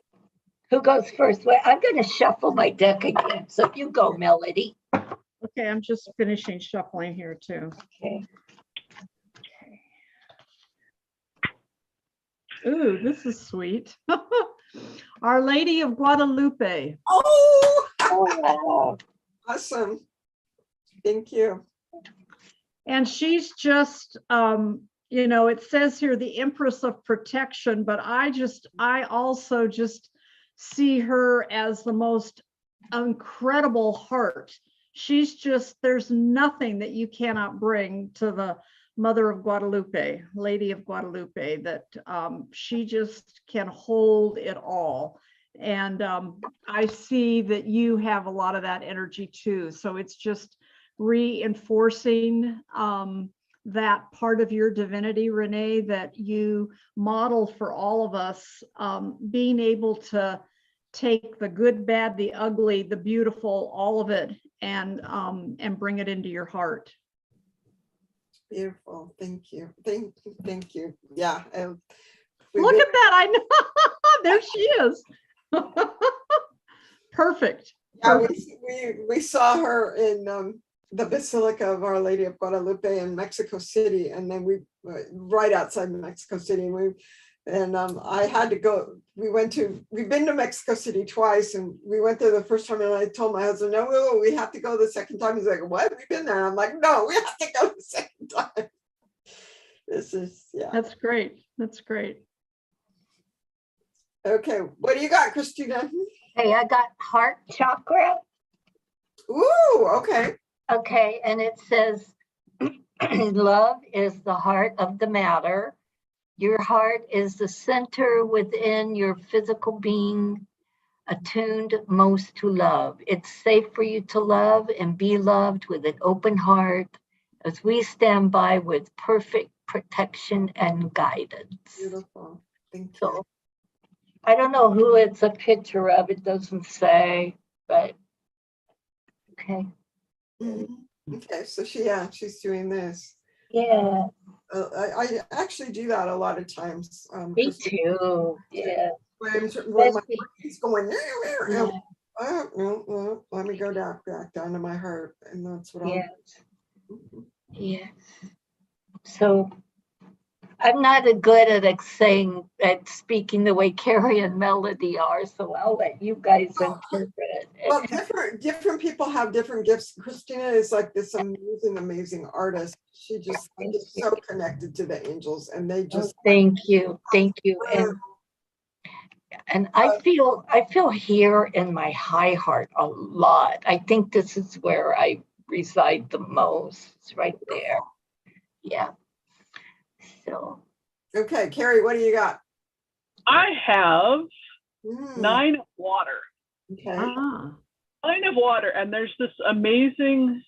Who goes first? Well, I'm going to shuffle my deck again. So you go, Melody. Okay, I'm just finishing shuffling here too. Okay. Ooh, this is sweet. Our Lady of Guadalupe. Oh, Oh, wow. awesome. Thank you. And she's just, it says here the Empress of Protection, but I also just see her as the most incredible heart. She's just, there's nothing that you cannot bring to the Mother of Guadalupe, Lady of Guadalupe, that she just can hold it all. And I see that you have a lot of that energy too. So it's just reinforcing that part of your divinity, Renee, that you model for all of us, being able to take the good, bad, the ugly, the beautiful, all of it, and bring it into your heart. Beautiful. Thank you. Thank you. Yeah. Look at that. I know. There she is. Perfect. Yeah, Perfect. we saw her in the Basilica of Our Lady of Guadalupe in Mexico City, and then we right outside Mexico City, and I had to go. We've been to Mexico City twice, and we went there the first time, and I told my husband, no, we have to go the second time. He's like, what? We've been there. And I'm like, no, we have to go the second time. This is, yeah. That's great. That's great. Okay, what do you got, Christina? Hey, I got heart chakra. Ooh, okay. Okay, and it says, love is the heart of the matter. Your heart is the center within your physical being, attuned most to love. It's safe for you to love and be loved with an open heart as we stand by with perfect protection and guidance. Beautiful. Thank you. So, I don't know who it's a picture of. It doesn't say, but okay. Okay, so she's doing this. Yeah. I actually do that a lot of times. Me too. Yeah. When my he's going, Yeah. no, let me go back down to my heart, and that's what Yes. I'm. Yes. So I'm not good at speaking the way Carrie and Melody are, so I'll let you guys interpret it. Well, different people have different gifts. Christina is like this amazing artist. She just is so connected to the angels, and they just. Thank you. And I feel here in my high heart a lot. I think this is where I reside the most. It's right there. Yeah. So. Okay, Carrie, what do you got? I have 9 of water. Okay. 9 of water, and there's this amazing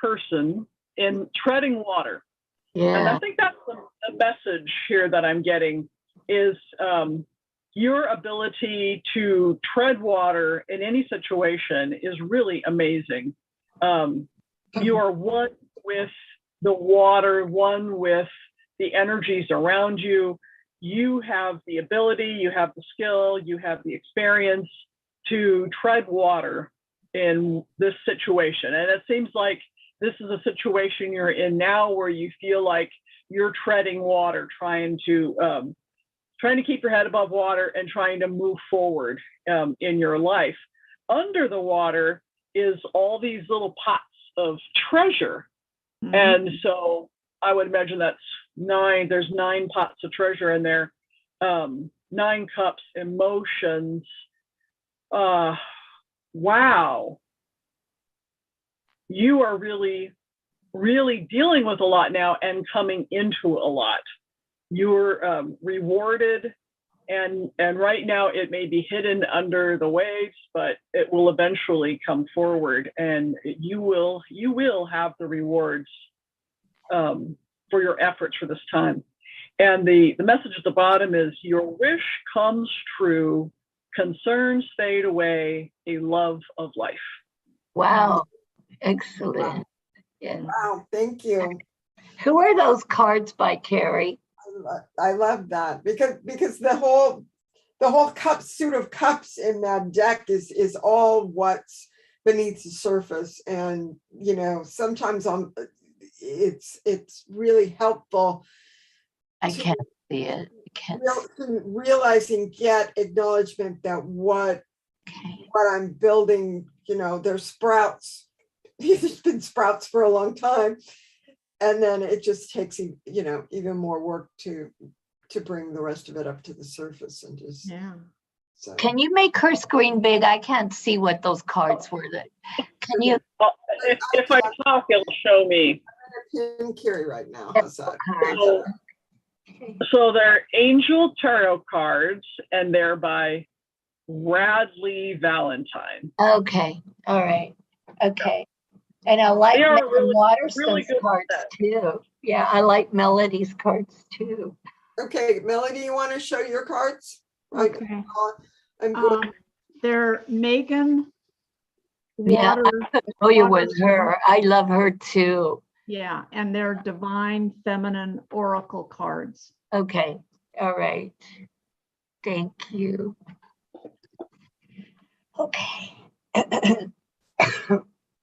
person in treading water. Yeah. And I think that's the message here that I'm getting is your ability to tread water in any situation is really amazing. You are one with the water, one with the energies around you. You have the ability, you have the skill, you have the experience to tread water in this situation. And it seems like this is a situation you're in now where you feel like you're treading water, trying to keep your head above water and trying to move forward in your life. Under the water is all these little pots of treasure. Mm-hmm. And so I would imagine that's there's 9 pots of treasure in there, 9 cups, emotions. Wow. You are really, really dealing with a lot now and coming into a lot. You're rewarded, and right now it may be hidden under the waves, but it will eventually come forward, and you will have the rewards for your efforts for this time. And the message at the bottom is your wish comes true, concerns fade away, a love of life. Wow. Excellent. Yeah. Wow, thank you. Who are those cards by Carrie? I love that because the whole suit of cups in that deck is all what's beneath the surface, and sometimes it's really helpful. I can't see it. Realizing, get acknowledgement that what I'm building, there's sprouts. There's been sprouts for a long time. And then it just takes, even more work to bring the rest of it up to the surface and just. Yeah. So. Can you make her screen big? I can't see what those cards were. Can you? If I talk, it'll show me. I'm going to pin Carrie right now. How's that? So they're Angel Tarot cards, and they're by Radley Valentine. Okay. All right. Okay. And I like Megan Waterston's cards too. Yeah, I like Melody's cards too. Okay, Melody, you want to show your cards? Okay. I'm good. They're Megan. Yeah, I'm familiar with her. I love her too. Yeah, and they're Divine Feminine Oracle cards. Okay. All right. Thank you. Okay.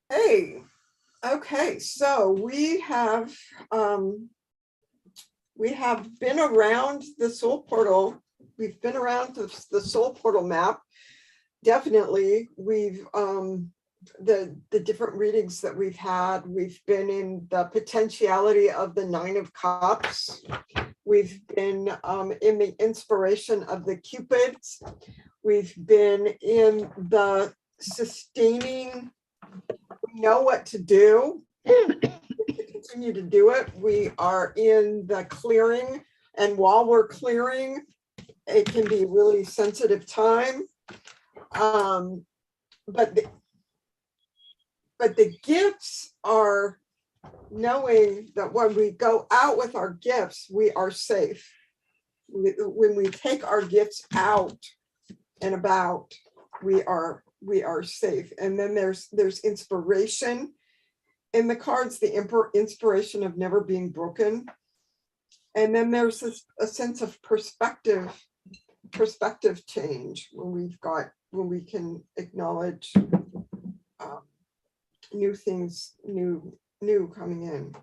Hey. Okay, so we have been around the soul portal. We've been around the soul portal map. Definitely, we've the different readings that we've had. We've been in the potentiality of the 9 of Cups. We've been in the inspiration of the Cupids. We've been in the sustaining. We know what to do. We continue to do it. We are in the clearing, and while we're clearing, it can be a really sensitive time. But the gifts are knowing that when we go out with our gifts, we are safe. When we take our gifts out and about, we are safe. And then there's inspiration in the cards, the inspiration of never being broken. And then there's a sense of perspective change when we can acknowledge new things, new coming in.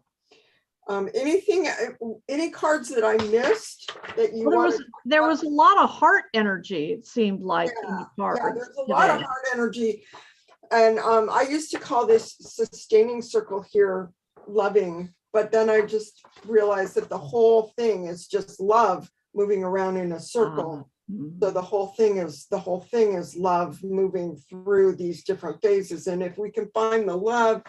Any cards that I missed that you wanted? There was a lot of heart energy, it seemed like, in the cards. Yeah, there's a lot of heart energy. And I used to call this sustaining circle here loving, but then I just realized that the whole thing is just love moving around in a circle. So the whole thing is love moving through these different phases. And if we can find the love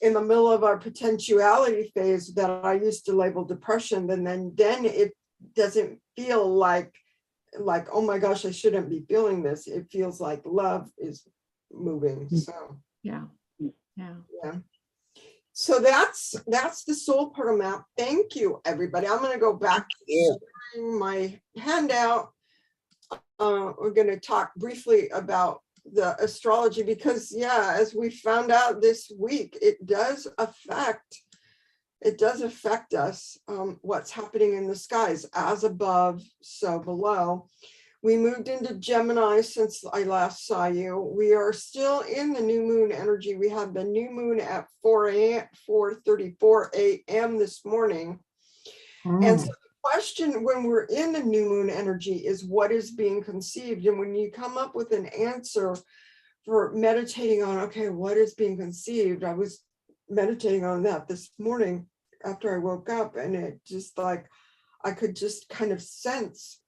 in the middle of our potentiality phase that I used to label depression, then it doesn't feel like, oh my gosh, I shouldn't be feeling this. It feels like love is moving. So yeah. So that's the soul portal map. Thank you, everybody. I'm going to go back to my handout. we're going to talk briefly about the astrology because, yeah, as we found out this week, it does affect us, what's happening in the skies, as above, so below. We moved into Gemini since I last saw you. We are still in the new moon energy. We have the new moon at 4:34 a.m. this morning. And so the question when we're in the new moon energy is what is being conceived? And when you come up with an answer for meditating on, okay, what is being conceived? I was meditating on that this morning after I woke up, and it just like, I could just kind of sense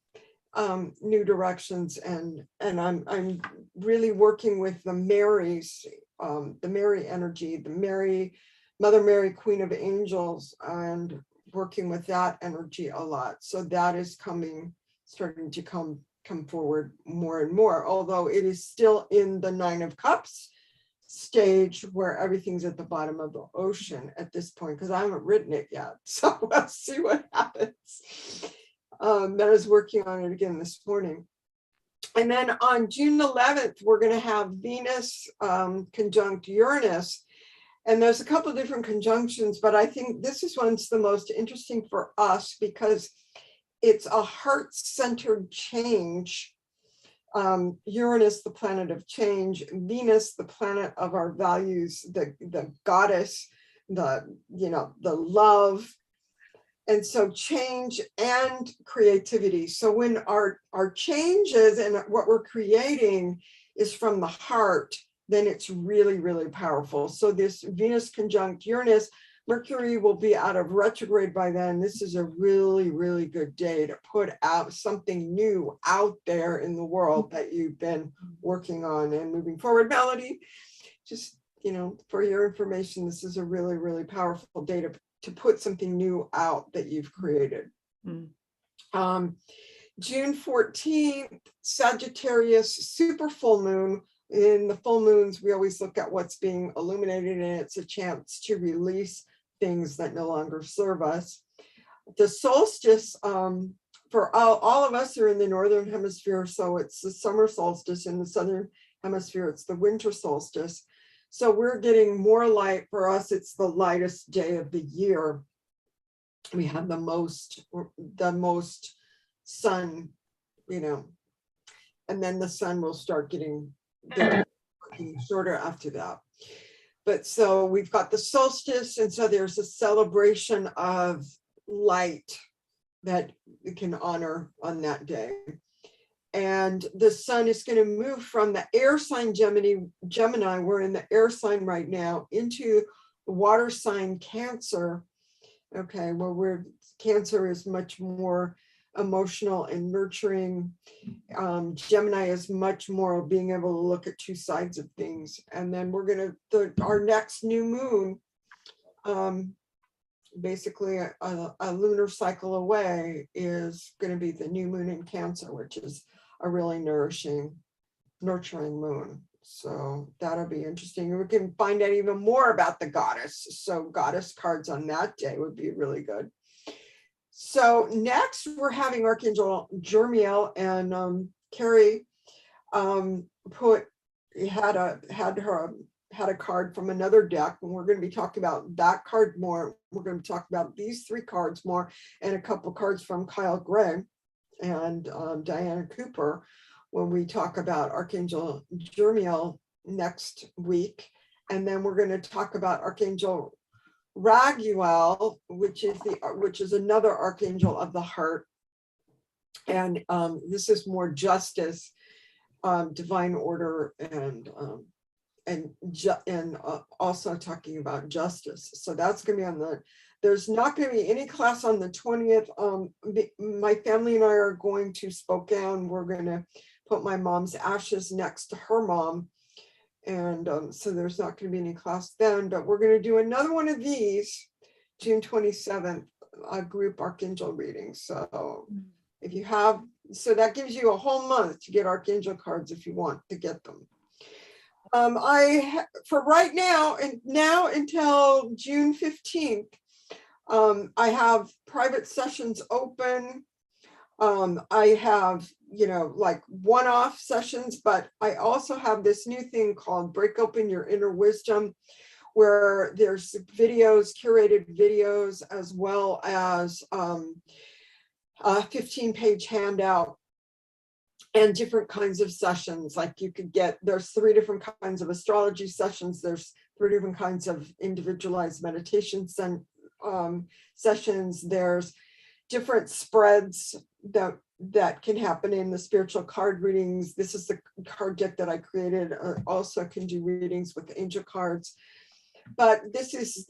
new directions, and I'm really working with the Marys, the Mary energy, the Mary, Mother Mary, Queen of Angels, and working with that energy a lot. So that is starting to come forward more and more, although it is still in the 9 of Cups stage where everything's at the bottom of the ocean at this point, because I haven't written it yet. So we'll see what happens. Meta's working on it again this morning. And then on June 11th, we're going to have Venus conjunct Uranus. And there's a couple of different conjunctions, but I think this is one's the most interesting for us because it's a heart-centered change. Uranus, the planet of change, Venus, the planet of our values, the goddess, the love. And so change and creativity. So when our changes and what we're creating is from the heart, then it's really, really powerful. So this Venus conjunct Uranus, Mercury will be out of retrograde by then. This is a really, really good day to put out something new out there in the world that you've been working on and moving forward. Melody, just, for your information, this is a really, really powerful day to put something new out that you've created. June 14th, Sagittarius, super full moon. In the full moons, we always look at what's being illuminated, and it's a chance to release things that no longer serve us. The solstice, for all of us are in the northern hemisphere, so it's the summer solstice. In the southern hemisphere, it's the winter solstice. So we're getting more light. For us, it's the lightest day of the year. We have the most sun, and then the sun will start getting shorter after that. But so we've got the solstice, and so there's a celebration of light that we can honor on that day. And the sun is going to move from the air sign Gemini, we're in the air sign right now, into the water sign Cancer. Okay, where Cancer is much more emotional and nurturing. Gemini is much more being able to look at two sides of things. And then we're going to, our next new moon, basically a lunar cycle away, is going to be the new moon in Cancer, which is a really nurturing moon. So that'll be interesting. We can find out even more about the goddess. So goddess cards on that day would be really good. So next we're having Archangel Germiel, and Carrie had a card from another deck, and we're going to be talking about that card more. We're going to talk about these 3 cards more, and a couple cards from Kyle Gray and Diana Cooper when we talk about Archangel Germiel next week. And then we're going to talk about Archangel Raguel, which is another archangel of the heart, and this is more justice, divine order, and also talking about justice. So that's going to be on the. There's not going to be any class on the 20th. My family and I are going to Spokane. We're going to put my mom's ashes next to her mom. And so there's not going to be any class then, but we're going to do another one of these, June 27th, a group Archangel reading. So if you have, so that gives you a whole month to get Archangel cards if you want to get them. For right now, and now until June 15th, I have private sessions open. I have, like one-off sessions, but I also have this new thing called Break Open Your Inner Wisdom, where there's videos, curated videos, as well as a 15-page handout and different kinds of sessions. Like you could get, there's 3 different kinds of astrology sessions. There's 3 different kinds of individualized meditation sessions. There's different spreads that can happen in the spiritual card readings. This is the card deck that I created. Also can do readings with angel cards. But this is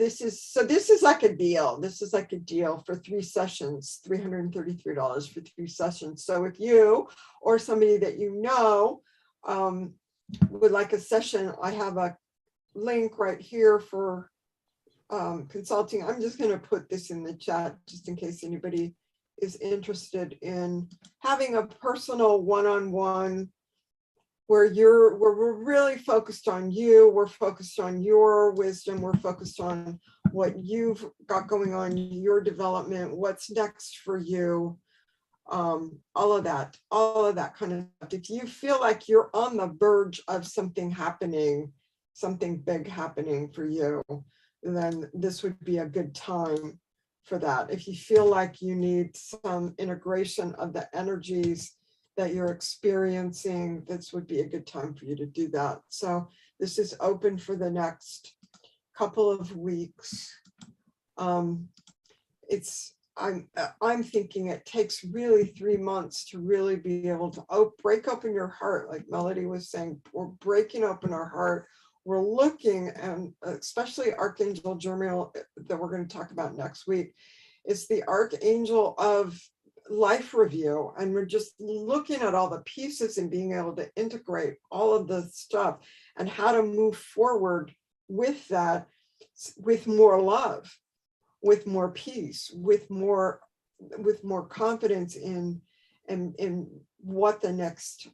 like a deal. This is like a deal for 3 sessions, $333 for 3 sessions. So if you or somebody that you know would like a session, I have a link right here for consulting. I'm just going to put this in the chat just in case anybody is interested in having a personal one-on-one where we're really focused on you, we're focused on your wisdom, we're focused on what you've got going on, your development, what's next for you, all of that kind of stuff. If you feel like you're on the verge of something happening, something big happening for you, then this would be a good time for that. If you feel like you need some integration of the energies that you're experiencing, this would be a good time for you to do that. So this is open for the next couple of weeks. I'm thinking it takes really 3 months to really be able to break open your heart. Like Melody was saying, we're breaking open our heart. We're looking, and especially Archangel Germiel that we're going to talk about next week, is the Archangel of life review, and we're just looking at all the pieces and being able to integrate all of the stuff and how to move forward with that, with more love, with more peace, with more confidence in what the next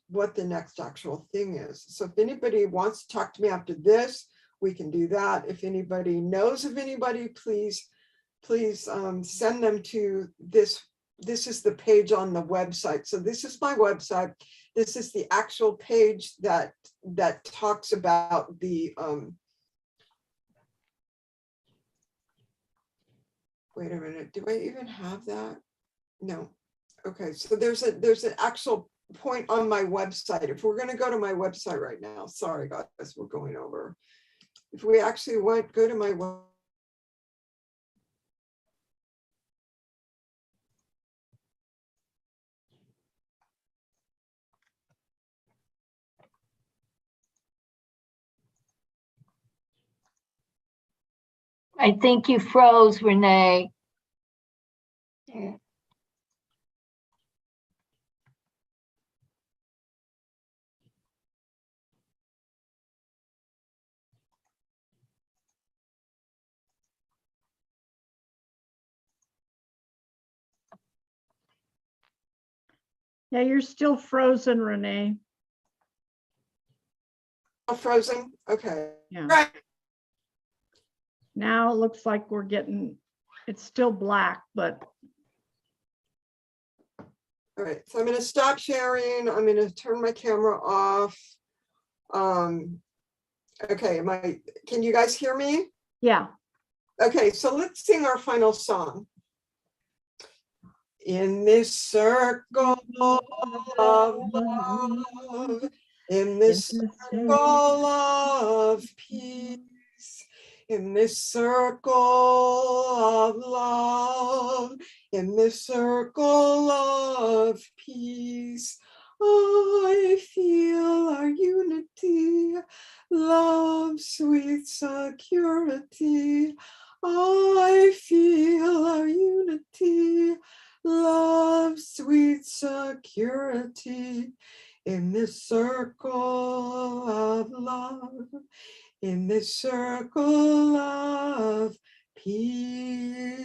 actual thing is. So if anybody wants to talk to me after this, we can do that. If anybody knows of anybody, please send them to this. This is the page on the website. So this is my website. This is the actual page that talks about the wait a minute, do I even have that? No. Okay, so there's an actual point on my website. If we're going to go to my website right now, sorry guys, we're going over. If we actually go to my website, I think you froze, Renee. Yeah. Yeah, you're still frozen, Renee. frozen. Okay. Yeah. Right. Now it looks like we're getting, it's still black, but. All right, so I'm going to stop sharing. I'm going to turn my camera off. Okay, can you guys hear me? Yeah. Okay, so let's sing our final song. In this circle of love, in this circle of peace, in this circle of love, in this circle of peace, I feel our unity, love, sweet security. I feel our unity, love, sweet security, in this circle of love, in this circle of peace.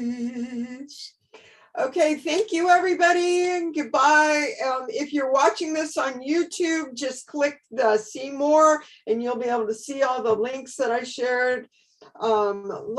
Okay, thank you everybody, and goodbye. If you're watching this on YouTube, just click the see more and you'll be able to see all the links that I shared. Love